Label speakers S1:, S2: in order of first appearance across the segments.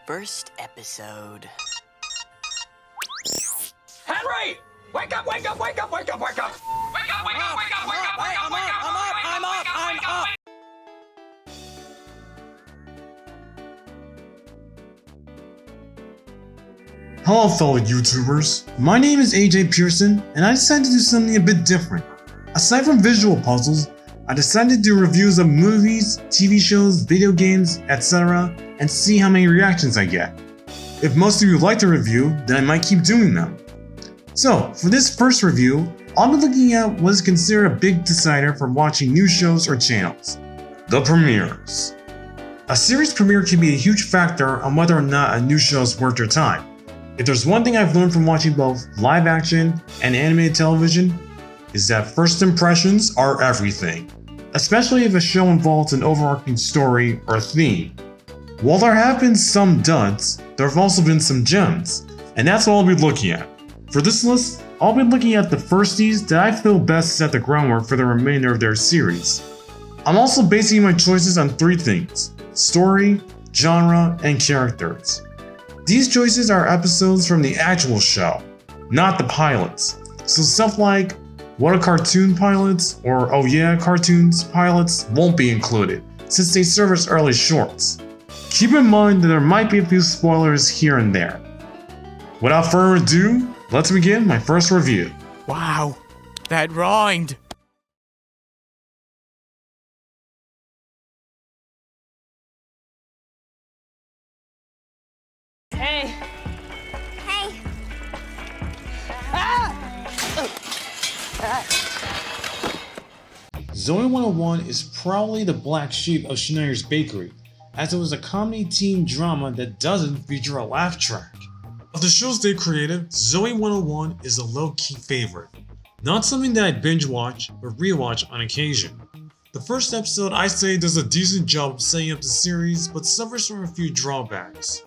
S1: First episode.
S2: Henry! Wake up, wake up, wake up, wake up, wake up! Wake up, wake up, wake up, wake up, wake up, wake up! I'm up!
S3: Hello fellow YouTubers, my name is AJ Pearson and I decided to do something a bit different. Aside from visual puzzles, I decided to do reviews of movies, TV shows, video games, etc. and see how many reactions I get. If most of you like the review, then I might keep doing them. So, for this first review, I'll be looking at what is considered a big decider for watching new shows or channels: the premieres. A series premiere can be a huge factor on whether or not a new show is worth your time. If there's one thing I've learned from watching both live action and animated television, is that first impressions are everything, especially if a show involves an overarching story or theme. While there have been some duds, there have also been some gems, and that's what I'll be looking at. For this list, I'll be looking at the firsties that I feel best set the groundwork for the remainder of their series. I'm also basing my choices on three things: story, genre, and characters. These choices are episodes from the actual show, not the pilots. So stuff like "What a Cartoon" pilots or "Oh Yeah, Cartoons" pilots won't be included, since they serve as early shorts. Keep in mind that there might be a few spoilers here and there. Without further ado, let's begin my first review.
S4: Wow, that rhymed!
S5: Hey!
S6: Hey!
S3: Zoey 101 is probably the black sheep of Schneider's Bakery, as it was a comedy teen drama that doesn't feature a laugh track. Of the shows they created, Zoey 101 is a low-key favorite. Not something that I binge watch, but rewatch on occasion. The first episode I say does a decent job of setting up the series, but suffers from a few drawbacks.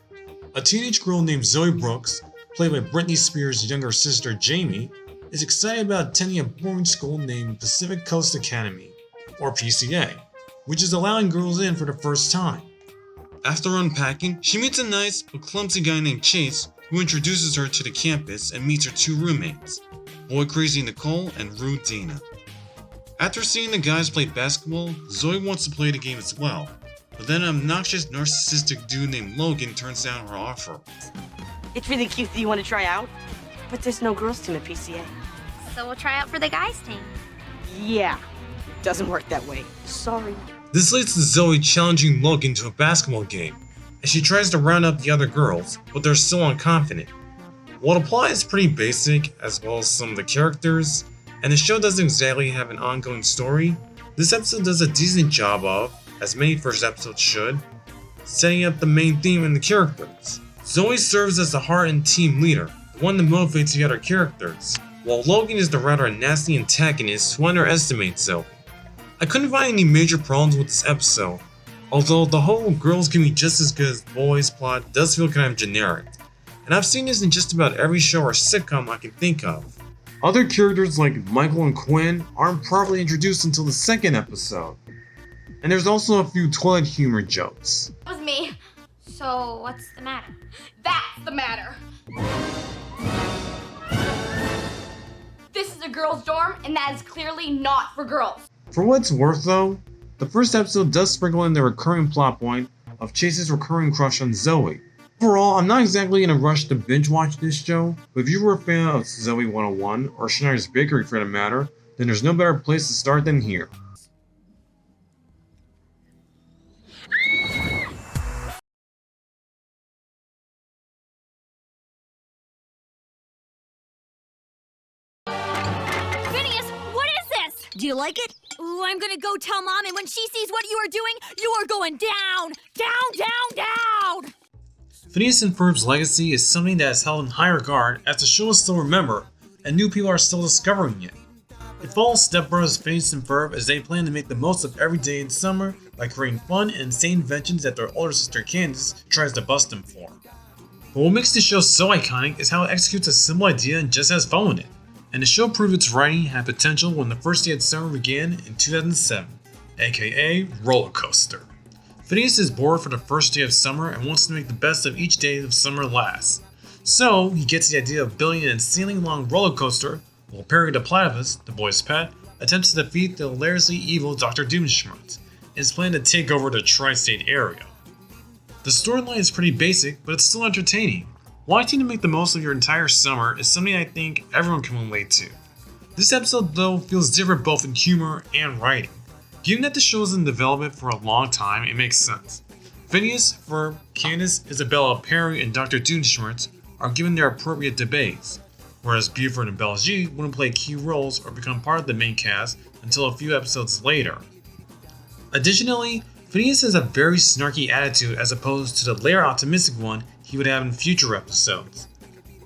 S3: A teenage girl named Zoe Brooks, played by Britney Spears' younger sister Jamie, is excited about attending a boarding school named Pacific Coast Academy, or PCA, which is allowing girls in for the first time. After unpacking, she meets a nice but clumsy guy named Chase, who introduces her to the campus and meets her two roommates, Boy Crazy Nicole and Rude Dina. After seeing the guys play basketball, Zoe wants to play the game as well, but then an obnoxious narcissistic dude named Logan turns down her offer.
S5: It's really cute that you want to try out, but there's no girls team at PCA.
S6: So we'll try out for the guys' team.
S5: Yeah, doesn't work that way. Sorry.
S3: This leads to Zoe challenging Logan to a basketball game, as she tries to round up the other girls, but they're still unconfident. While the plot is pretty basic, as well as some of the characters, and the show doesn't exactly have an ongoing story, this episode does a decent job of, as many first episodes should, setting up the main theme and the characters. Zoe serves as the heart and team leader, the one that motivates the other characters, while Logan is the rather nasty antagonist who underestimates Zoe. I couldn't find any major problems with this episode, although the whole girls can be just as good as boys plot does feel kind of generic, and I've seen this in just about every show or sitcom I can think of. Other characters like Michael and Quinn aren't properly introduced until the second episode, and there's also a few toilet humor jokes.
S6: That was me. So what's the matter?
S7: That's the matter. This is a girls' dorm, and that is clearly not for girls.
S3: For what it's worth though, the first episode does sprinkle in the recurring plot point of Chase's recurring crush on Zoe. Overall, I'm not exactly in a rush to binge watch this show, but if you were a fan of Zoey 101, or Schneider's Bakery for that matter, then there's no better place to start than here.
S8: Phineas, what is this? Do you like it? Ooh, I'm gonna go tell Mom, and when she sees what you are doing, you are going down! Down, down, down!
S3: Phineas and Ferb's legacy is something that is held in high regard as the show is still remembered, and new people are still discovering it. It follows stepbrothers Phineas and Ferb as they plan to make the most of every day in summer by creating fun and insane inventions that their older sister Candace tries to bust them for. But what makes the show so iconic is how it executes a simple idea and just has fun with it. And the show proved its writing had potential when the first day of summer began in 2007, aka Roller Coaster. Phineas is bored for the first day of summer and wants to make the best of each day of summer last. So he gets the idea of building an insanely long roller coaster while Perry the Platypus, the boy's pet, attempts to defeat the hilariously evil Dr. Doomschmutz and is planning to take over the tri-state area. The storyline is pretty basic, but it's still entertaining. Wanting to make the most of your entire summer is something I think everyone can relate to. This episode though feels different both in humor and writing. Given that the show is in development for a long time, it makes sense. Phineas, Ferb, Candace, Isabella, Perry, and Dr. Doomschmutz are given their appropriate debates, whereas Buford and Belgique wouldn't play key roles or become part of the main cast until a few episodes later. Additionally, Phineas has a very snarky attitude as opposed to the later optimistic one he would have in future episodes.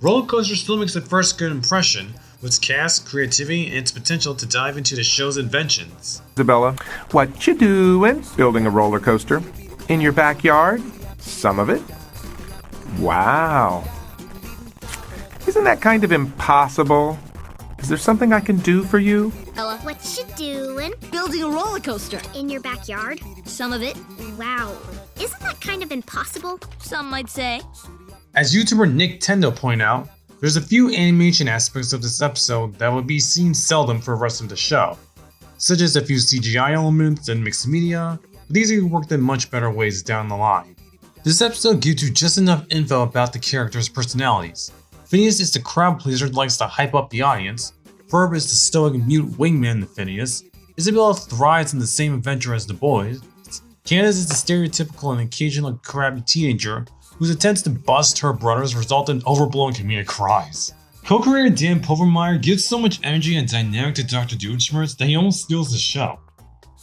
S3: Roller Coaster still makes a first good impression, with its cast, creativity, and its potential to dive into the show's inventions.
S9: Isabella, what you doing? Building a roller coaster? In your backyard? Some of it? Wow. Isn't that kind of impossible? Is there something I can do for you?
S6: Ella, what you doing?
S8: Building a roller coaster.
S6: In your backyard?
S8: Some of it,
S6: Wow. Isn't that kind of impossible?
S8: some might say.
S3: As YouTuber Nick Tendo pointed out, there's a few animation aspects of this episode that would be seen seldom for the rest of the show, such as a few CGI elements and mixed media, but these are worked in much better ways down the line. This episode gives you just enough info about the characters' personalities. Phineas is the crowd pleaser that likes to hype up the audience, Ferb is the stoic mute wingman to Phineas, Isabella thrives in the same adventure as the boys, Candace is the stereotypical and occasional crabby teenager whose attempts to bust her brothers result in overblown comedic cries. Co-creator Dan Povermeyer gives so much energy and dynamic to Dr. Doomschmutz that he almost steals the show.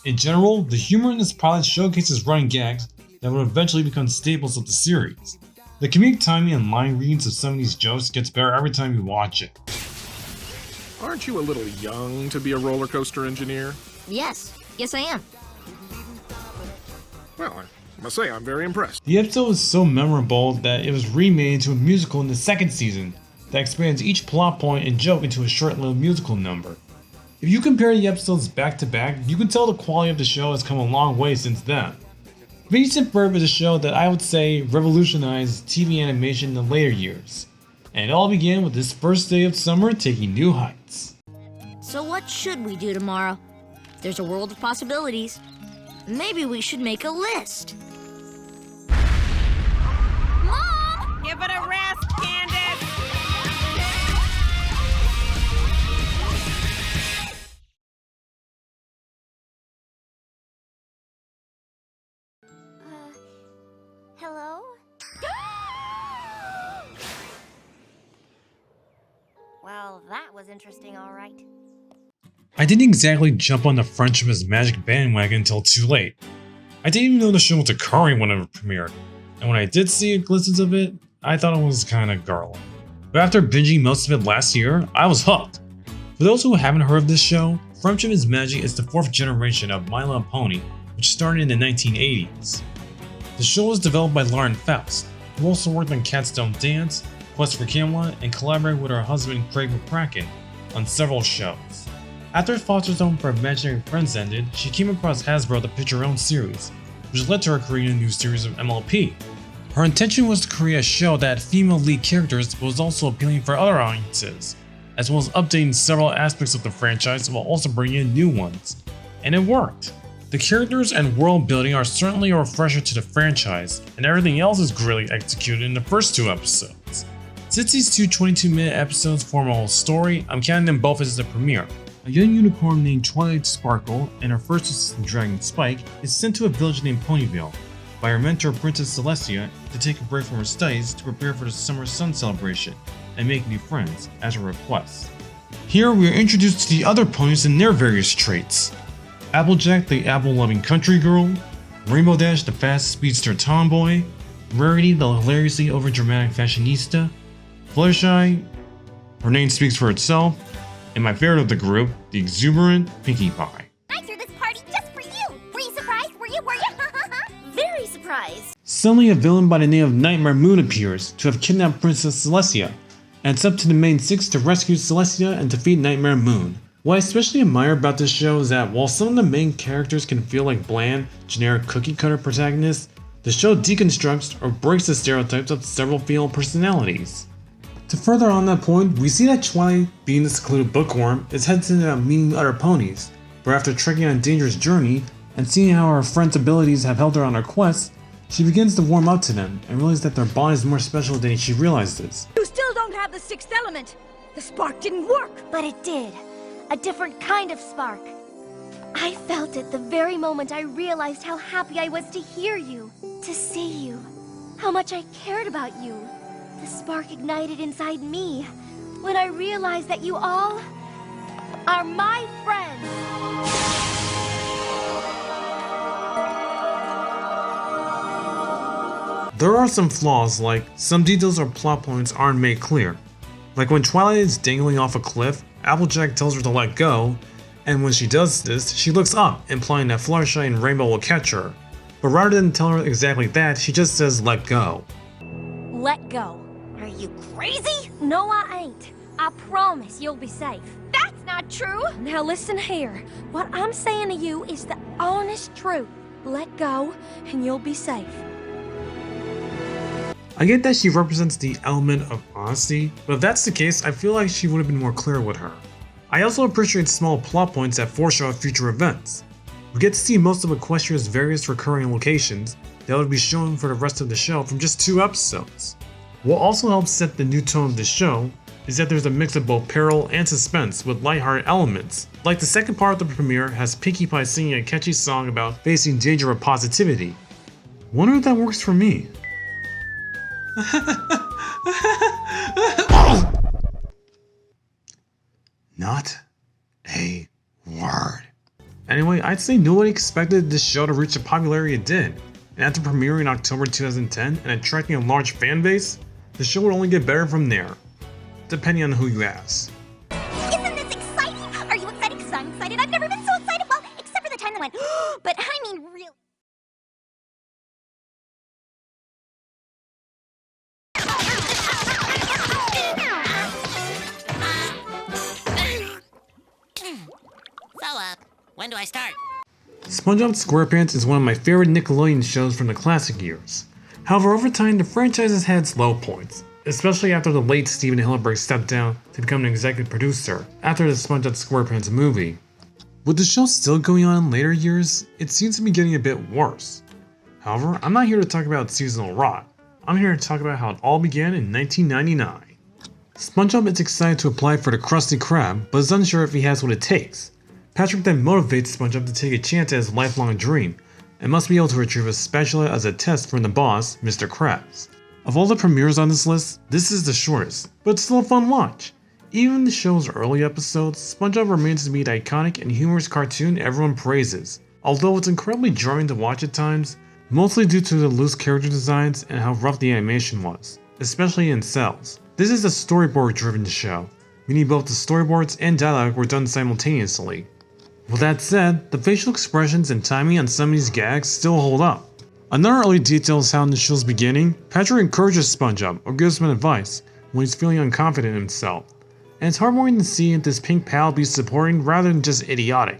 S3: In general, the humor in this pilot showcases running gags that would eventually become staples of the series. The comedic timing and line readings of some of these jokes gets better every time you watch it.
S10: Aren't you a little young to be a roller coaster engineer?
S8: Yes I am.
S10: Well, I must say I'm very impressed.
S3: The episode was so memorable that it was remade into a musical in the second season that expands each plot point and joke into a short-lived musical number. If you compare the episodes back to back, you can tell the quality of the show has come a long way since then. Phineas and Ferb is a show that I would say revolutionized TV animation in the later years, and it all began with this first day of summer taking new heights.
S8: So what should we do tomorrow? There's a world of possibilities. Maybe we should make a list. Mom!
S11: Give it a rest, Candace!
S6: Hello? Well, that was interesting, all right.
S3: I didn't exactly jump on the Friendship is Magic bandwagon until too late. I didn't even know the show was occurring when it premiered, and when I did see glimpses of it, I thought it was kinda girly. But after binging most of it last year, I was hooked. For those who haven't heard of this show, Friendship is Magic is the fourth generation of My Little Pony, which started in the 1980s. The show was developed by Lauren Faust, who also worked on Cats Don't Dance, Quest for Camelot, and collaborated with her husband Craig McCracken on several shows. After Foster's Home for Imaginary Friends ended, she came across Hasbro to pitch her own series, which led to her creating a new series of MLP. Her intention was to create a show that had female lead characters but was also appealing for other audiences, as well as updating several aspects of the franchise while also bringing in new ones. And it worked. The characters and world building are certainly a refresher to the franchise, and everything else is greatly executed in the first two episodes. Since these two 22-minute episodes form a whole story, I'm counting them both as the premiere. A young unicorn named Twilight Sparkle and her first assistant dragon Spike is sent to a village named Ponyville by her mentor Princess Celestia to take a break from her studies to prepare for the summer sun celebration and make new friends at her request. Here we are introduced to the other ponies and their various traits. Applejack the apple-loving country girl, Rainbow Dash the fast speedster tomboy, Rarity the hilariously overdramatic fashionista, Fluttershy, her name speaks for itself, and my favorite of the group, the exuberant Pinkie Pie.
S6: I threw this party just for you! Were you surprised? Were you? Very surprised.
S3: Suddenly a villain by the name of Nightmare Moon appears to have kidnapped Princess Celestia, and it's up to the main six to rescue Celestia and defeat Nightmare Moon, What I especially admire about this show is that while some of the main characters can feel like bland, generic cookie-cutter protagonists, the show deconstructs or breaks the stereotypes of several female personalities. To further on that point, we see that Twilight, being the secluded bookworm, is hesitant about meeting other ponies, but after trekking on a dangerous journey and seeing how her friend's abilities have helped her on her quest, she begins to warm up to them and realize that their bond is more special than she realizes.
S8: You still don't have the sixth element. The spark didn't work.
S6: But it did. A different kind of spark. I felt it the very moment I realized how happy I was to hear you, to see you, how much I cared about you. The spark ignited inside me when I realized that you all are my friends.
S3: There are some flaws, like some details or plot points aren't made clear. Like when Twilight is dangling off a cliff, Applejack tells her to let go, and when she does this, she looks up, implying that Fluttershy and Rainbow will catch her. But rather than tell her exactly that, she just says let go.
S8: Let go. Are you crazy? No, I ain't. I promise you'll be safe.
S6: That's not true.
S8: Now listen here. What I'm saying to you is the honest truth. Let go, and you'll be safe.
S3: I get that she represents the element of honesty, but if that's the case, I feel like she would have been more clear with her. I also appreciate small plot points that foreshadow future events. We get to see most of Equestria's various recurring locations that would be shown for the rest of the show from just 2 episodes. What also helps set the new tone of the show is that there's a mix of both peril and suspense with lighthearted elements. Like the second part of the premiere has Pinkie Pie singing a catchy song about facing danger with positivity. Wonder if that works for me. Not a word. Anyway, I'd say nobody expected this show to reach the popularity it did, and after premiering in October 2010 and attracting a large fan base, the show would only get better from there, depending on who you ask.
S6: Isn't this exciting? Are you excited? Because I'm excited. I've never been so excited. Well, except for the time that went, but I mean really.
S1: When do I start?
S3: SpongeBob SquarePants is one of my favorite Nickelodeon shows from the classic years. However, over time, the franchise has had its low points, especially after the late Steven Hillenburg stepped down to become an executive producer after the SpongeBob SquarePants movie. With the show still going on in later years, it seems to be getting a bit worse. However, I'm not here to talk about seasonal rot. I'm here to talk about how it all began in 1999. SpongeBob is excited to apply for the Krusty Krab, but is unsure if he has what it takes. Patrick then motivates SpongeBob to take a chance at his lifelong dream, and must be able to retrieve a spatula as a test from the boss, Mr. Krabs. Of all the premieres on this list, this is the shortest, but it's still a fun watch. Even in the show's early episodes, SpongeBob remains to be the iconic and humorous cartoon everyone praises, although it's incredibly jarring to watch at times, mostly due to the loose character designs and how rough the animation was, especially in cells. This is a storyboard-driven show, meaning both the storyboards and dialogue were done simultaneously. With that said, the facial expressions and timing on some of these gags still hold up. Another early detail is how in the show's beginning, Patrick encourages SpongeBob or gives him advice when he's feeling unconfident in himself, and it's heartwarming to see this pink pal be supporting rather than just idiotic.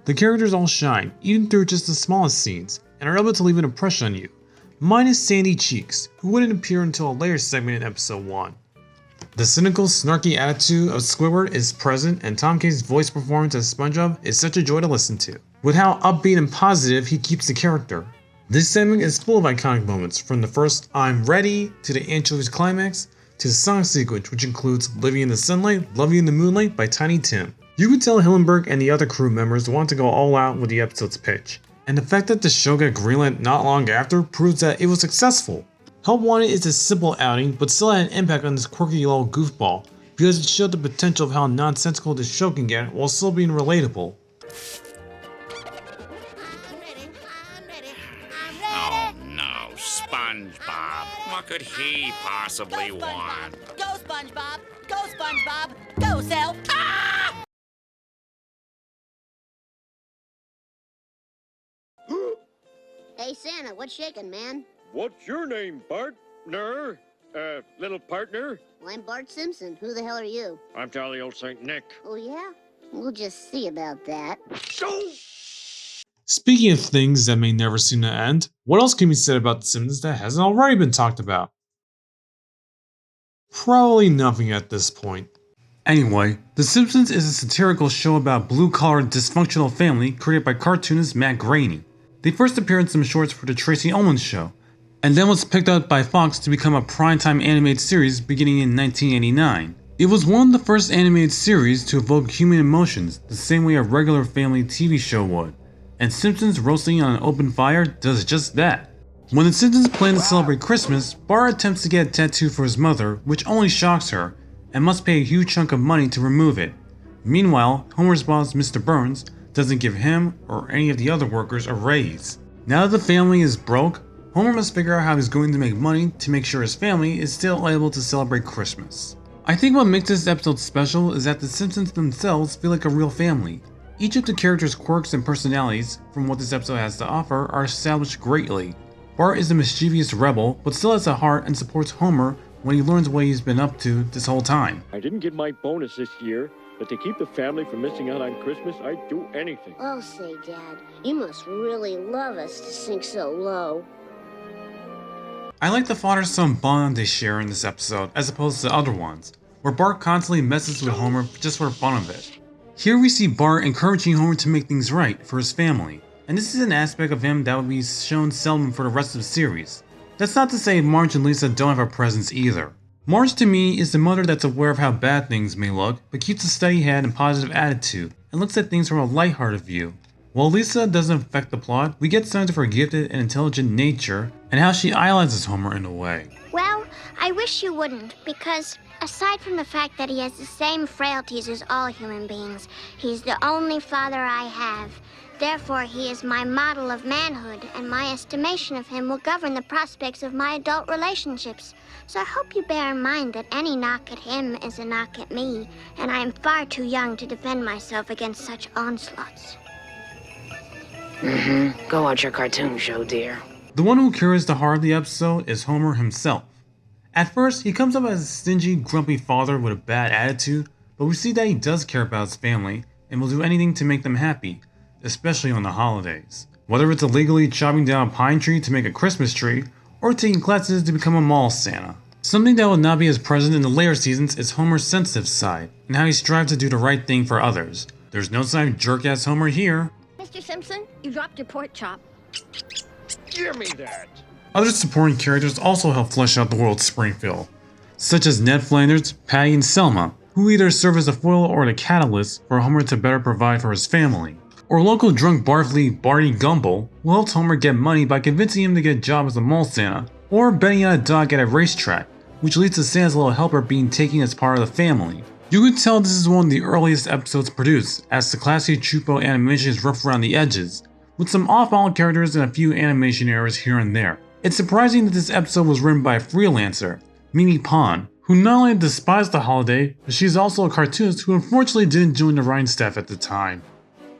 S3: The characters all shine, even through just the smallest scenes, and are able to leave an impression on you, minus Sandy Cheeks, who wouldn't appear until a later segment in episode 1. The cynical, snarky attitude of Squidward is present, and Tom K's voice performance as SpongeBob is such a joy to listen to, with how upbeat and positive he keeps the character. This segment is full of iconic moments, from the first I'm ready to the anchovies climax to the song sequence, which includes Living in the Sunlight, Love You in the Moonlight by Tiny Tim. You could tell Hillenburg and the other crew members want to go all out with the episode's pitch, and the fact that the show got greenlit not long after proves that it was successful. Help Wanted is a simple outing, but still had an impact on this quirky little goofball, because it showed the potential of how nonsensical this show can get while still being relatable.
S12: Oh no, SpongeBob. What could he possibly want?
S11: Go, SpongeBob! Go, SpongeBob! Go, Self! Ah!
S13: Hey, Santa, what's shaking, man?
S14: What's your name, partner? Little partner?
S13: Well, I'm Bart Simpson. Who the hell are you?
S14: I'm Jolly Old Saint Nick.
S13: Oh, yeah? We'll just see about that.
S3: Speaking of things that may never seem to end, what else can be said about The Simpsons that hasn't already been talked about? Probably nothing at this point. Anyway, The Simpsons is a satirical show about a blue-collar dysfunctional family created by cartoonist Matt Groening. They first appeared in some shorts for The Tracy Ullman Show, and then was picked up by Fox to become a primetime animated series beginning in 1989. It was one of the first animated series to evoke human emotions the same way a regular family TV show would, and Simpsons Roasting on an Open Fire does just that. When the Simpsons plan to celebrate Christmas, Bart attempts to get a tattoo for his mother, which only shocks her, and must pay a huge chunk of money to remove it. Meanwhile, Homer's boss, Mr. Burns, doesn't give him or any of the other workers a raise. Now that the family is broke, Homer must figure out how he's going to make money to make sure his family is still able to celebrate Christmas. I think what makes this episode special is that the Simpsons themselves feel like a real family. Each of the characters' quirks and personalities from what this episode has to offer are established greatly. Bart is a mischievous rebel, but still has a heart and supports Homer when he learns what he's been up to this whole time.
S14: I didn't get my bonus this year, but to keep the family from missing out on Christmas, I'd do anything.
S13: Oh, say, Dad, you must really love us to sink so low.
S3: I like the father-son bond they share in this episode as opposed to other ones, where Bart constantly messes with Homer just for the fun of it. Here we see Bart encouraging Homer to make things right for his family, and this is an aspect of him that would be shown seldom for the rest of the series. That's not to say Marge and Lisa don't have a presence either. Marge to me is the mother that's aware of how bad things may look, but keeps a steady head and positive attitude, and looks at things from a lighthearted view. While Lisa doesn't affect the plot, we get signs of her gifted and intelligent nature, and how she idolizes Homer in a way.
S15: Well, I wish you wouldn't, because aside from the fact that he has the same frailties as all human beings, he's the only father I have. Therefore, he is my model of manhood, and my estimation of him will govern the prospects of my adult relationships. So I hope you bear in mind that any knock at him is a knock at me, and I am far too young to defend myself against such onslaughts.
S5: Go watch your cartoon show, dear.
S3: The one who carries the heart of the episode is Homer himself. At first, he comes up as a stingy, grumpy father with a bad attitude, but we see that he does care about his family, and will do anything to make them happy, especially on the holidays. Whether it's illegally chopping down a pine tree to make a Christmas tree, or taking classes to become a mall Santa. Something that will not be as present in the later seasons is Homer's sensitive side, and how he strives to do the right thing for others. There's no sign of jerk-ass Homer here.
S8: Mr. Simpson, you dropped your pork chop.
S14: Give me that.
S3: Other supporting characters also help flesh out the world of Springfield, such as Ned Flanders, Patty, and Selma, who either serve as a foil or the catalyst for Homer to better provide for his family. Or local drunk Bartley Barty Gumble, who helps Homer get money by convincing him to get a job as a mall Santa, or betting on a dog at a racetrack, which leads to Santa's little helper being taken as part of the family. You can tell this is one of the earliest episodes produced, as the classy Chupo animation is rough around the edges, with some off-model characters and a few animation errors here and there. It's surprising that this episode was written by a freelancer, Mimi Pond, who not only despised the holiday, but she's also a cartoonist who unfortunately didn't join the writing staff at the time.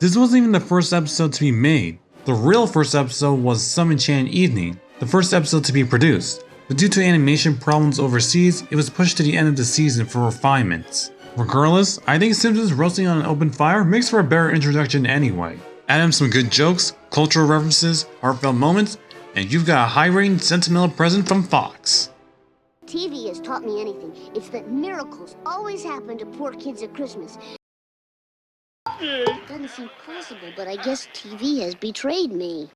S3: This wasn't even the first episode to be made. The real first episode was Some Enchanted Evening, the first episode to be produced, but due to animation problems overseas, it was pushed to the end of the season for refinements. Regardless, I think Simpsons Roasting on an Open Fire makes for a better introduction anyway. Add in some good jokes, cultural references, heartfelt moments, and you've got a high-rated sentimental present from Fox.
S13: TV has taught me anything. It's that miracles always happen to poor kids at Christmas. It doesn't seem possible, but I guess TV has betrayed me.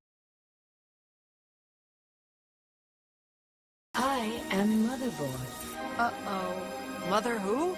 S5: I am Motherboard.
S7: Uh-oh. Mother who?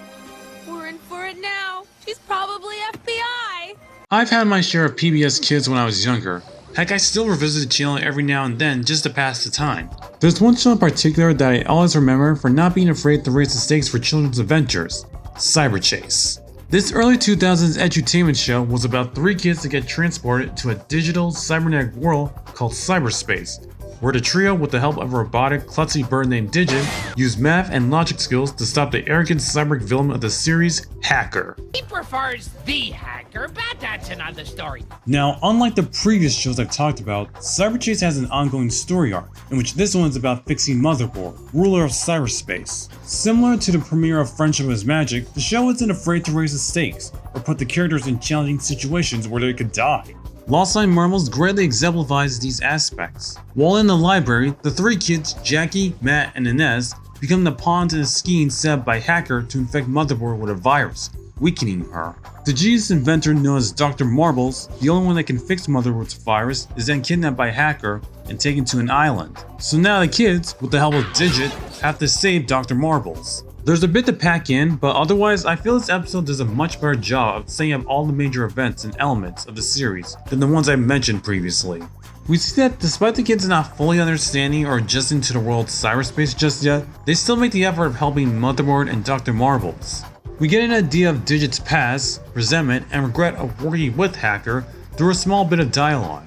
S7: We're in for it now. She's probably FBI.
S3: I've had my share of PBS Kids when I was younger. Heck, I still revisit the channel every now and then just to pass the time. There's one show in particular that I always remember for not being afraid to raise the stakes for children's adventures: Cyber Chase. This early 2000s edutainment show was about 3 kids that get transported to a digital cybernetic world called cyberspace, where the trio, with the help of a robotic, klutzy bird named Digit, use math and logic skills to stop the arrogant cyber villain of the series, Hacker.
S16: He prefers the hacker, but that's another story.
S3: Now, unlike the previous shows I've talked about, Cyber Chase has an ongoing story arc, in which this one is about fixing Motherboard, ruler of cyberspace. Similar to the premiere of Friendship is Magic, the show isn't afraid to raise the stakes, or put the characters in challenging situations where they could die. Lost My Marbles greatly exemplifies these aspects. While in the library, the three kids, Jackie, Matt, and Inez, become the pawns in a scheme set up by Hacker to infect Motherboard with a virus, weakening her. The genius inventor known as Dr. Marbles, the only one that can fix Motherboard's virus, is then kidnapped by Hacker and taken to an island. So now the kids, with the help of Digit, have to save Dr. Marbles. There's a bit to pack in, but otherwise I feel this episode does a much better job of setting up all the major events and elements of the series than the ones I mentioned previously. We see that despite the kids not fully understanding or adjusting to the world's cyberspace just yet, they still make the effort of helping Motherboard and Dr. Marbles. We get an idea of Digit's past, resentment, and regret of working with Hacker through a small bit of dialogue.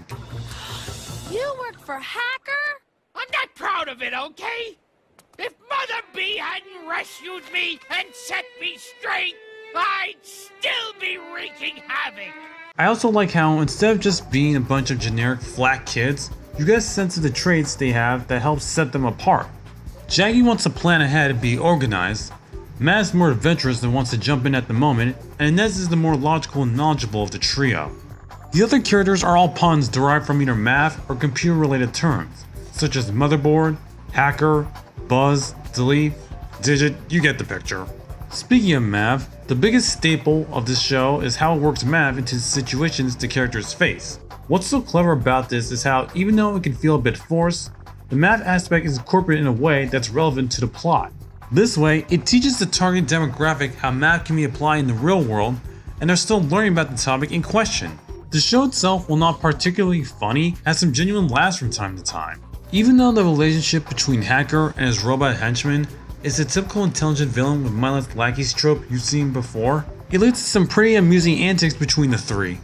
S16: You work for Hacker? I'm not proud of it, okay? If Mother B hadn't rescued me and set me straight, I'd still be wreaking havoc.
S3: I also like how instead of just being a bunch of generic flat kids, you get a sense of the traits they have that helps set them apart. Jackie wants to plan ahead and be organized, Matt is more adventurous and wants to jump in at the moment, and Inez is the more logical and knowledgeable of the trio. The other characters are all puns derived from either math or computer related terms, such as Motherboard, Hacker, Buzz, Delete, Digit, you get the picture. Speaking of math, the biggest staple of this show is how it works math into situations the characters face. What's so clever about this is how, even though it can feel a bit forced, the math aspect is incorporated in a way that's relevant to the plot. This way, it teaches the target demographic how math can be applied in the real world, and they're still learning about the topic in question. The show itself, while not particularly funny, has some genuine laughs from time to time. Even though the relationship between Hacker and his robot henchman is a typical intelligent villain with mindless lackeys trope you've seen before, it leads to some pretty amusing antics between the three.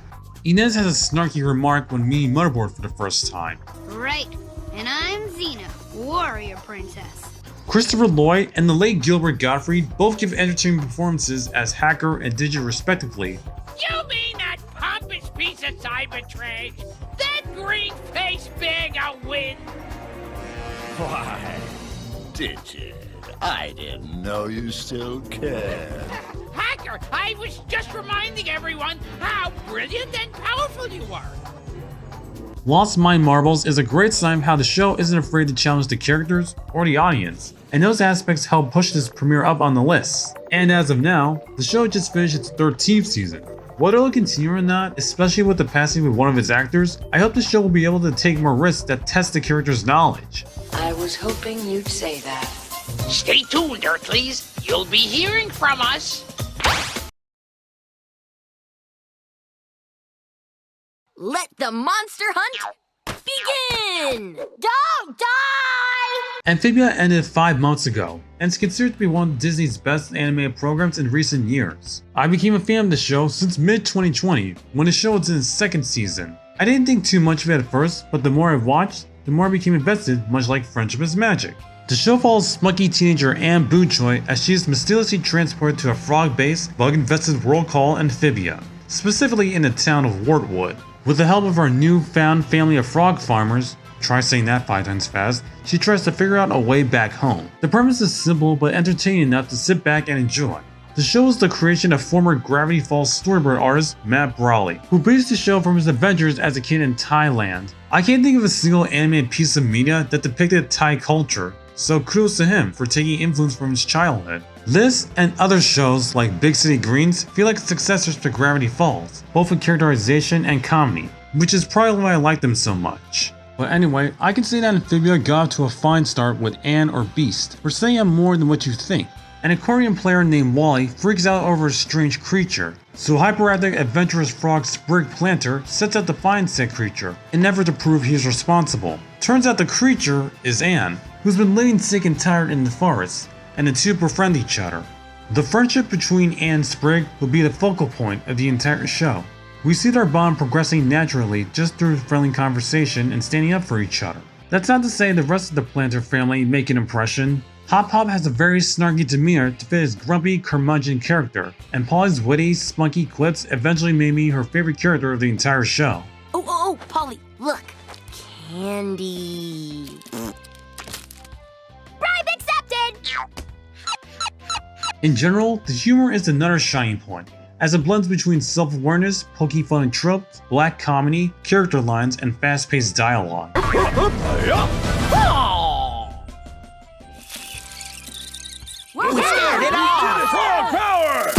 S3: Inez has a snarky remark when meeting Motherboard for the first time.
S17: Right, and I'm Xena, warrior princess.
S3: Christopher Lloyd and the late Gilbert Gottfried both give entertaining performances as Hacker and Digit respectively.
S16: You mean that pompous piece of cyber trash? That green-faced bag of wind?
S18: Why, Digit, I didn't know you still cared.
S16: Hacker, I was just reminding everyone how brilliant and powerful you are.
S3: Lost My Marbles is a great sign of how the show isn't afraid to challenge the characters or the audience, and those aspects help push this premiere up on the list. And as of now, the show just finished its 13th season. Whether it'll continue or not, especially with the passing of one of its actors, I hope the show will be able to take more risks that test the character's knowledge.
S1: I was hoping you'd say that.
S16: Stay tuned, Earthlies. You'll be hearing from us.
S8: Let the monster hunt begin! Don't die!
S3: Amphibia ended 5 months ago, and is considered to be one of Disney's best animated programs in recent years. I became a fan of the show since mid-2020, when the show was in its 2nd season. I didn't think too much of it at first, but the more I watched, the more I became invested, much like Friendship is Magic. The show follows spunky teenager Anne Boochoy as she is mysteriously transported to a frog-based, bug-infested world called Amphibia, specifically in the town of Wartwood. With the help of her newfound family of frog farmers, try saying that 5 times fast, she tries to figure out a way back home. The premise is simple but entertaining enough to sit back and enjoy. The show is the creation of former Gravity Falls storyboard artist Matt Brawley, who based the show from his adventures as a kid in Thailand. I can't think of a single animated piece of media that depicted Thai culture, so kudos to him for taking influence from his childhood. This and other shows like Big City Greens feel like successors to Gravity Falls, both in characterization and comedy, which is probably why I like them so much. But anyway, I can say that Amphibia got off to a fine start with Anne or Beast for setting up more than what you think. An aquarium player named Wally freaks out over a strange creature, so hyperactive adventurous frog Sprig Planter sets out to find said creature, in an effort to prove he is responsible. Turns out the creature is Anne, who's been living sick and tired in the forest, and the two befriend each other. The friendship between Anne and Sprig will be the focal point of the entire show. We see their bond progressing naturally just through friendly conversation and standing up for each other. That's not to say the rest of the Planter family make an impression. Hop Hop has a very snarky demeanor to fit his grumpy, curmudgeon character, and Polly's witty, spunky quips eventually made me her favorite character of the entire show.
S8: Oh, Polly, look. Candy. Bribe accepted!
S3: In general, the humor is another shining point, as it blends between self-awareness, pokey fun and tropes, black comedy, character lines, and fast-paced dialogue.
S16: We scared it off! Full power!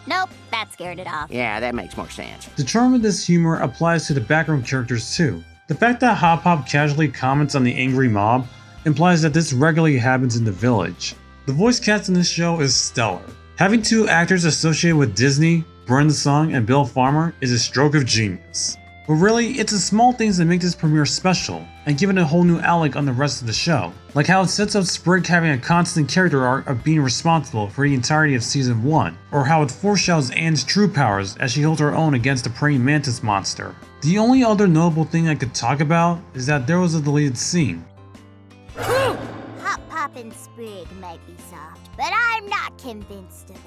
S19: Nope, that scared it off.
S5: Yeah, that makes more sense.
S3: The charm of this humor applies to the background characters too. The fact that Hop Hop casually comments on the angry mob implies that this regularly happens in the village. The voice cast in this show is stellar. Having two actors associated with Disney, Brendan Song and Bill Farmer, is a stroke of genius. But really, it's the small things that make this premiere special and give it a whole new outlook on the rest of the show. Like how it sets up Sprig having a constant character arc of being responsible for the entirety of season 1, or how it foreshadows Anne's true powers as she holds her own against the praying mantis monster. The only other notable thing I could talk about is that there was a deleted scene.
S19: Hop Pop and Sprig might be soft, but I'm not convinced about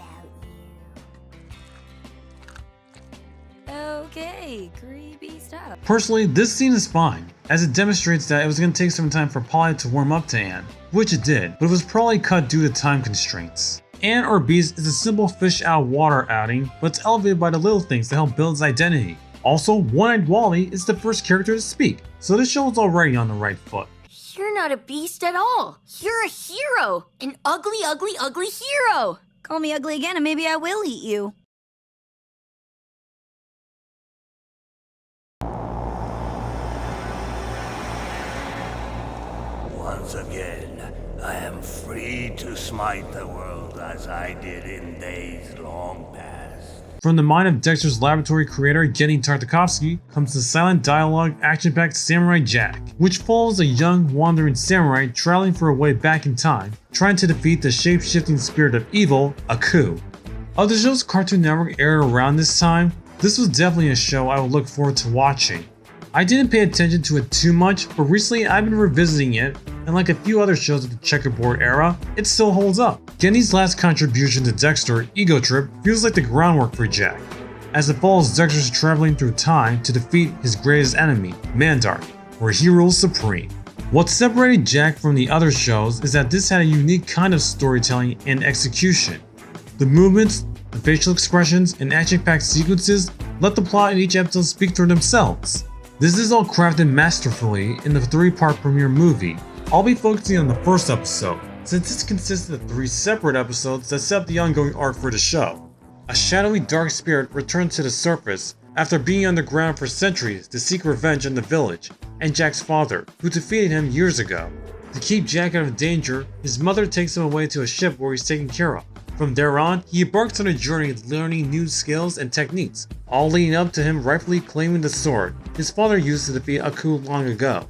S8: Okay, creepy stuff.
S3: Personally, this scene is fine, as it demonstrates that it was going to take some time for Polly to warm up to Anne, which it did, but it was probably cut due to time constraints. Anne or Beast is a simple fish out of water outing, but it's elevated by the little things to help build its identity. Also, One-Eyed Wally is the first character to speak, so this show is already on the right foot.
S8: You're not a beast at all. You're a hero. An ugly, ugly, ugly hero.
S19: Call me ugly again and maybe I will eat you.
S18: Once again, I am free to smite the world as I did in days long past.
S3: From the mind of Dexter's Laboratory creator Jenny Tartakovsky comes the silent dialogue action-packed Samurai Jack, which follows a young wandering samurai traveling for a way back in time, trying to defeat the shape-shifting spirit of evil, Aku. Of the show's Cartoon Network aired around this time, this was definitely a show I would look forward to watching. I didn't pay attention to it too much, but recently I've been revisiting it, and like a few other shows of the checkerboard era, it still holds up. Genny's last contribution to Dexter, Ego Trip, feels like the groundwork for Jack, as it follows Dexter's traveling through time to defeat his greatest enemy, Mandark, where he rules supreme. What separated Jack from the other shows is that this had a unique kind of storytelling and execution. The movements, the facial expressions, and action-packed sequences let the plot in each episode speak for themselves. This is all crafted masterfully in the 3-part premiere movie. I'll be focusing on the first episode, since this consists of 3 separate episodes that set up the ongoing arc for the show. A shadowy dark spirit returns to the surface after being underground for centuries to seek revenge on the village and Jack's father, who defeated him years ago. To keep Jack out of danger, his mother takes him away to a ship where he's taken care of. From there on, he embarks on a journey learning new skills and techniques, all leading up to him rightfully claiming the sword his father used to defeat Aku long ago.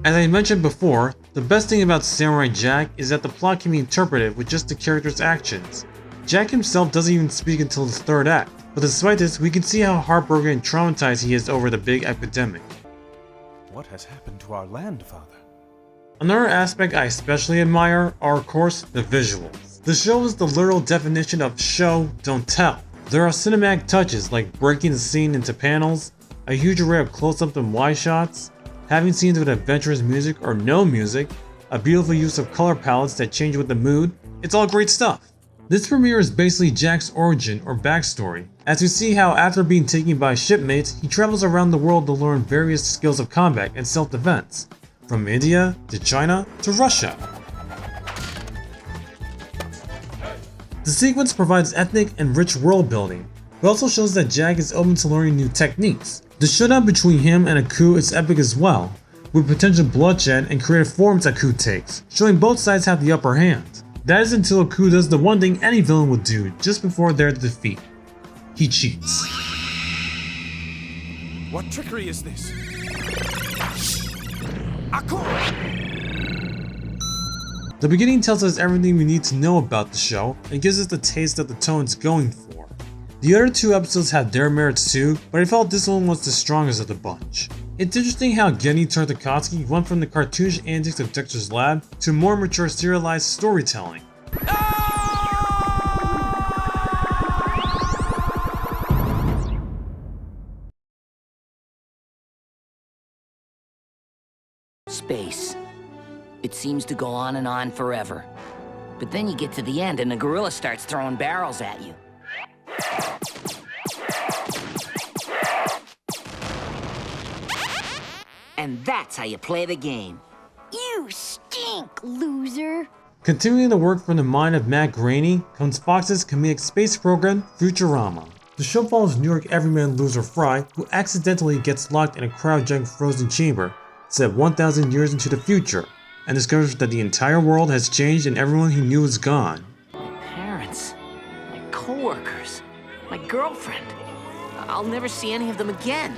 S3: As I mentioned before, the best thing about Samurai Jack is that the plot can be interpreted with just the character's actions. Jack himself doesn't even speak until the 3rd act, but despite this, we can see how heartbroken and traumatized he is over the big epidemic.
S20: What has happened to our land, Father?
S3: Another aspect I especially admire are, of course, the visuals. The show is the literal definition of show, don't tell. There are cinematic touches like breaking the scene into panels, a huge array of close-up and wide shots, having scenes with adventurous music or no music, a beautiful use of color palettes that change with the mood. It's all great stuff. This premiere is basically Jack's origin or backstory, as we see how after being taken by shipmates, he travels around the world to learn various skills of combat and self-defense, from India to China to Russia. The sequence provides ethnic and rich world building, but also shows that Jack is open to learning new techniques. The showdown between him and Aku is epic as well, with potential bloodshed and creative forms Aku takes, showing both sides have the upper hand. That is until Aku does the one thing any villain would do just before their defeat. He cheats.
S20: What trickery is this? Aku!
S3: The beginning tells us everything we need to know about the show and gives us the taste of the tone it's going for. The other 2 episodes had their merits too, but I felt this one was the strongest of the bunch. It's interesting how Genny Tartakovsky went from the cartoonish antics of Dexter's Lab to more mature serialized storytelling.
S5: Space. It seems to go on and on forever.
S21: But then you get to the end and the gorilla starts throwing barrels at you. And that's how you play the game.
S8: You stink, loser.
S3: Continuing the work from the mind of Matt Groening comes Fox's comedic space program, Futurama. The show follows New York everyman loser Fry, who accidentally gets locked in a cryogenic frozen chamber set 1,000 years into the future, and discovers that the entire world has changed and everyone he knew is gone.
S21: My parents, my coworkers, my girlfriend. I'll never see any of them again.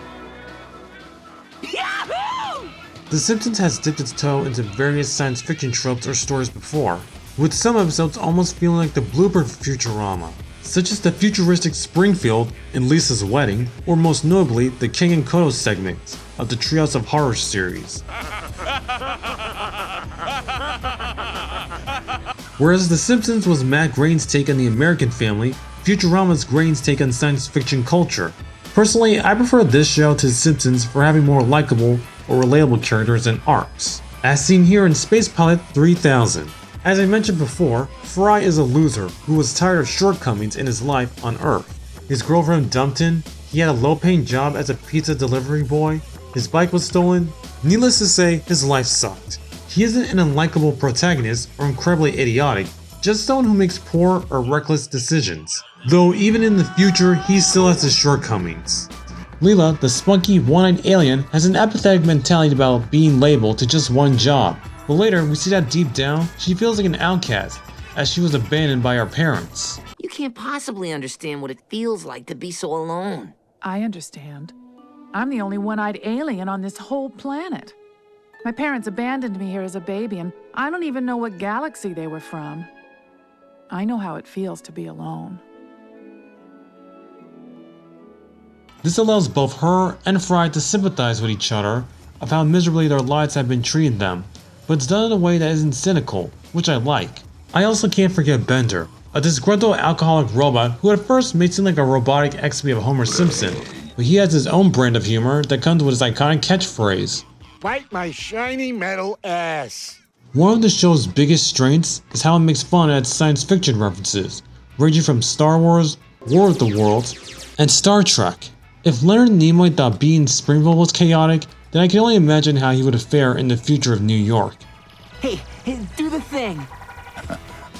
S21: Yahoo!
S3: The Simpsons has dipped its toe into various science fiction tropes or stories before, with some episodes almost feeling like the blooper of Futurama, such as the futuristic Springfield in Lisa's Wedding, or most notably the King and Kodo segment of the Treehouse of Horror series. Whereas The Simpsons was Matt Groening's take on the American family, Futurama's Groening's take on science fiction culture. Personally, I prefer this show to The Simpsons for having more likable or relatable characters and arcs, as seen here in Space Pilot 3000. As I mentioned before, Fry is a loser who was tired of shortcomings in his life on Earth. His girlfriend dumped him, he had a low-paying job as a pizza delivery boy, his bike was stolen. Needless to say, his life sucked. He isn't an unlikable protagonist or incredibly idiotic, just someone who makes poor or reckless decisions. Though even in the future, he still has his shortcomings. Leela, the spunky, one-eyed alien, has an apathetic mentality about being labeled to just one job, but later we see that deep down, she feels like an outcast, as she was abandoned by her parents.
S21: You can't possibly understand what it feels like to be so alone.
S22: I understand. I'm the only one-eyed alien on this whole planet. My parents abandoned me here as a baby, and I don't even know what galaxy they were from. I know how it feels to be alone.
S3: This allows both her and Fry to sympathize with each other of how miserably their lives have been treating them, but it's done in a way that isn't cynical, which I like. I also can't forget Bender, a disgruntled alcoholic robot who at first may seem like a robotic ex-copy of Homer Simpson, but he has his own brand of humor that comes with his iconic catchphrase,
S23: "Bite my shiny metal ass."
S3: One of the show's biggest strengths is how it makes fun at science fiction references, ranging from Star Wars, War of the Worlds, and Star Trek. If Leonard Nimoy thought being Springfield was chaotic, then I can only imagine how he would fare in the future of New York.
S21: Hey, do the thing.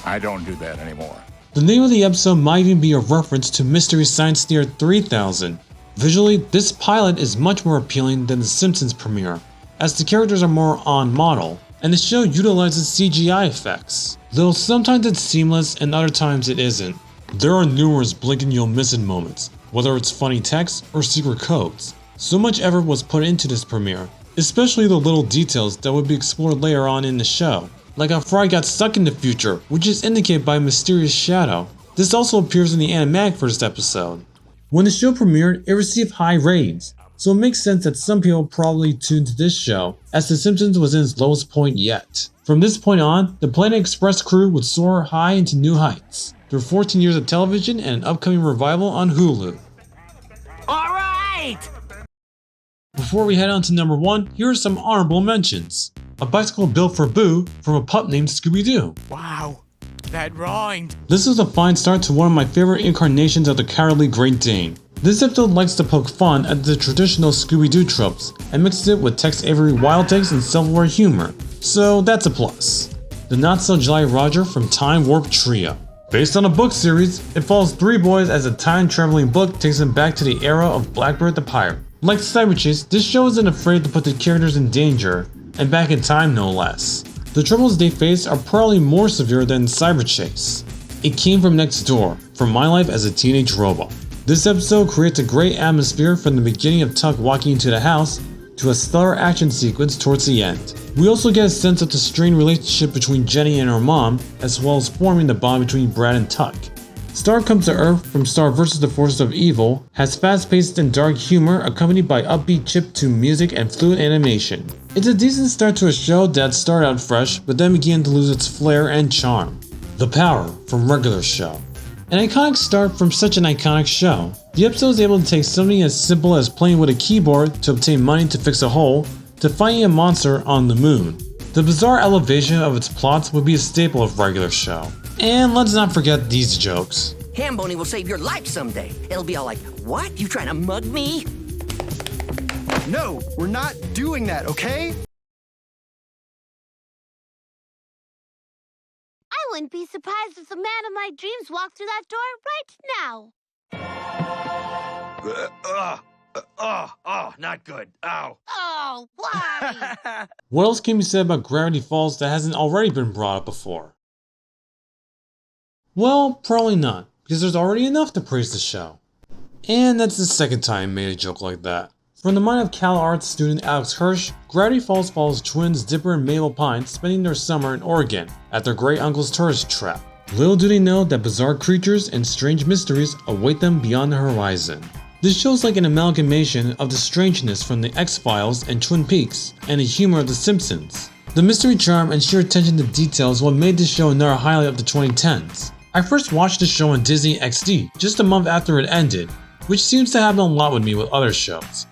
S23: I don't do that anymore.
S3: The name of the episode might even be a reference to Mystery Science Theater 3000. Visually, this pilot is much more appealing than the Simpsons premiere, as the characters are more on model, and the show utilizes CGI effects, though sometimes it's seamless and other times it isn't. There are numerous blink and you'll miss it moments, whether it's funny text or secret codes. So much effort was put into this premiere, especially the little details that would be explored later on in the show, like how Fry got stuck in the future, which is indicated by a mysterious shadow. This also appears in the animatic first episode. When the show premiered, it received high ratings, so it makes sense that some people probably tuned to this show, as The Simpsons was in its lowest point yet. From this point on, the Planet Express crew would soar high into new heights, through 14 years of television and an upcoming revival on Hulu.
S21: Alright!
S3: Before we head on to number 1, here are some honorable mentions. A bicycle built for Boo from a pup named Scooby-Doo.
S4: Wow, that rhymed.
S3: This is a fine start to one of my favorite incarnations of the cowardly Great Dane. This episode likes to poke fun at the traditional Scooby-Doo tropes and mixes it with Tex Avery wild takes and self-aware humor, so that's a plus. The not-so-jolly Roger from Time Warp Trio. Based on a book series, it follows 3 boys as a time-traveling book takes them back to the era of Blackbird the Pirate. Like Cyberchase, this show isn't afraid to put the characters in danger, and back in time no less. The troubles they face are probably more severe than Cyberchase. It came from next door, from my life as a teenage robot. This episode creates a great atmosphere from the beginning of Tuck walking into the house to a stellar action sequence towards the end. We also get a sense of the strained relationship between Jenny and her mom, as well as forming the bond between Brad and Tuck. Star Comes to Earth from Star vs. the Forces of Evil has fast-paced and dark humor accompanied by upbeat chiptune music and fluid animation. It's a decent start to a show that started out fresh but then began to lose its flair and charm. The Power from Regular Show. An iconic start from such an iconic show. The episode is able to take something as simple as playing with a keyboard to obtain money to fix a hole, to fighting a monster on the moon. The bizarre elevation of its plots would be a staple of regular show. And let's not forget these jokes.
S2: Hambony will save your life someday. It'll be all like, what? You trying to mug me?
S9: No, we're not doing that, okay?
S13: I wouldn't be surprised if the man of my dreams walked through that door right now.
S9: Not good. Ow.
S13: Oh, why?
S3: What else can be said about Gravity Falls that hasn't already been brought up before? Well, probably not, because there's already enough to praise the show. And that's the second time I made a joke like that. From the mind of Cal Arts student Alex Hirsch, Gravity Falls follows twins Dipper and Mabel Pine spending their summer in Oregon at their great uncle's tourist trap. Little do they know that bizarre creatures and strange mysteries await them beyond the horizon. This show's like an amalgamation of the strangeness from the X-Files and Twin Peaks, and the humor of the Simpsons. The mystery charm and sheer attention to detail is what made this show another highlight of the 2010s. I first watched the show on Disney XD just a month after it ended, which seems to happen a lot with me with other shows.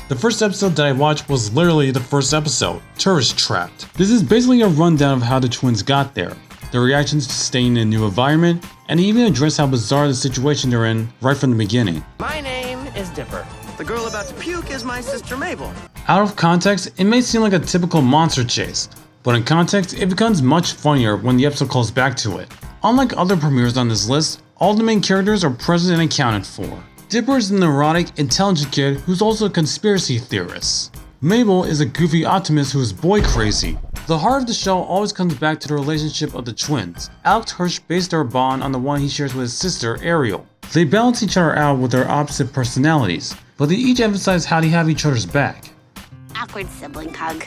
S3: The first episode that I watched was literally the first episode, Tourist Trapped. This is basically a rundown of how the twins got there, their reactions to staying in a new environment, and they even address how bizarre the situation they're in right from the beginning.
S2: My name is Dipper. The girl about to puke is my sister Mabel.
S3: Out of context, it may seem like a typical monster chase, but in context, it becomes much funnier when the episode calls back to it. Unlike other premieres on this list, all the main characters are present and accounted for. Dipper is a neurotic, intelligent kid who's also a conspiracy theorist. Mabel is a goofy optimist who is boy crazy. The heart of the show always comes back to the relationship of the twins. Alex Hirsch based their bond on the one he shares with his sister, Ariel. They balance each other out with their opposite personalities, but they each emphasize how they have each other's back.
S13: Awkward sibling hug.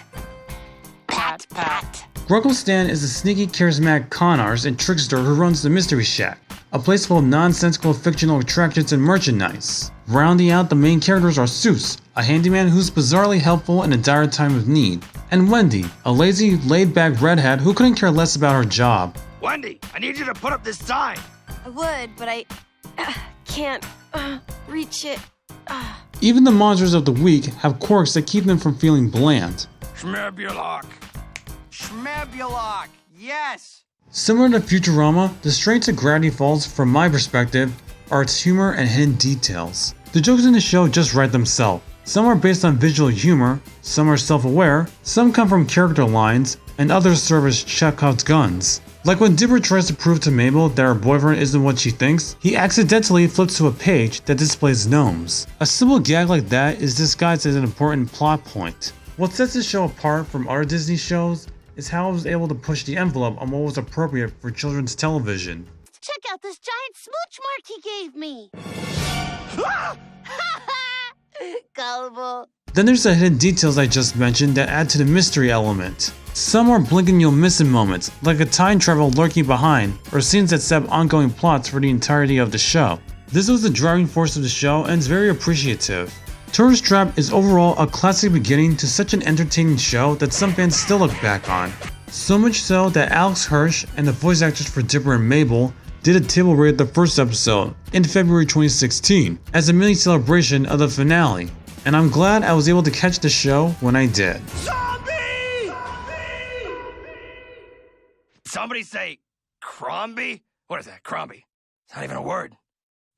S13: Pat, pat.
S3: Grunkle Stan is a sneaky, charismatic con artist and trickster who runs the Mystery Shack, a place full of nonsensical fictional attractions and merchandise. Rounding out the main characters are Seuss, a handyman who's bizarrely helpful in a dire time of need, and Wendy, a lazy, laid-back redhead who couldn't care less about her job.
S9: Wendy, I need you to put up this sign.
S5: I would, but I can't reach it.
S3: Even the monsters of the week have quirks that keep them from feeling bland.
S9: Schmabulok. Schmabulok. Yes.
S3: Similar to Futurama, the strengths of Gravity Falls, from my perspective, are its humor and hidden details. The jokes in the show just write themselves. Some are based on visual humor, some are self-aware, some come from character lines, and others serve as Chekhov's guns. Like when Dipper tries to prove to Mabel that her boyfriend isn't what she thinks, he accidentally flips to a page that displays gnomes. A simple gag like that is disguised as an important plot point. What sets this show apart from other Disney shows is how it was able to push the envelope on what was appropriate for children's television.
S13: Check out this giant smooch mark he gave me. Gullible.
S3: Then there's the hidden details I just mentioned that add to the mystery element. Some are blink and you'll miss it moments, like a time travel lurking behind, or scenes that set up ongoing plots for the entirety of the show. This was the driving force of the show and is very appreciative. Tourist Trap is overall a classic beginning to such an entertaining show that some fans still look back on. So much so that Alex Hirsch and the voice actors for Dipper and Mabel did a table read the first episode in February 2016 as a mini celebration of the finale, and I'm glad I was able to catch the show when I did.
S9: Zombie! Somebody say Crombie? What is that, Crombie? It's not even a word.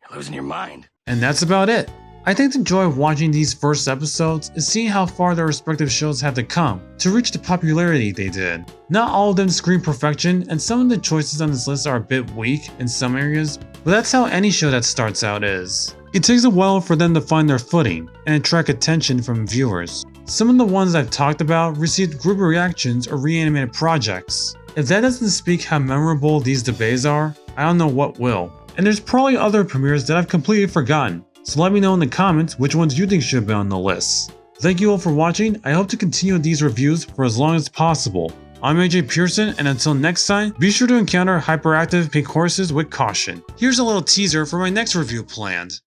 S9: You're losing your mind.
S3: And that's about it. I think the joy of watching these first episodes is seeing how far their respective shows have to come to reach the popularity they did. Not all of them scream perfection, and some of the choices on this list are a bit weak in some areas, but that's how any show that starts out is. It takes a while for them to find their footing and attract attention from viewers. Some of the ones I've talked about received group reactions or reanimated projects. If that doesn't speak how memorable these debates are, I don't know what will. And there's probably other premieres that I've completely forgotten. So let me know in the comments which ones you think should be on the list. Thank you all for watching. I hope to continue these reviews for as long as possible. I'm AJ Pearson, and until next time, be sure to encounter hyperactive pink horses with caution. Here's a little teaser for my next review planned.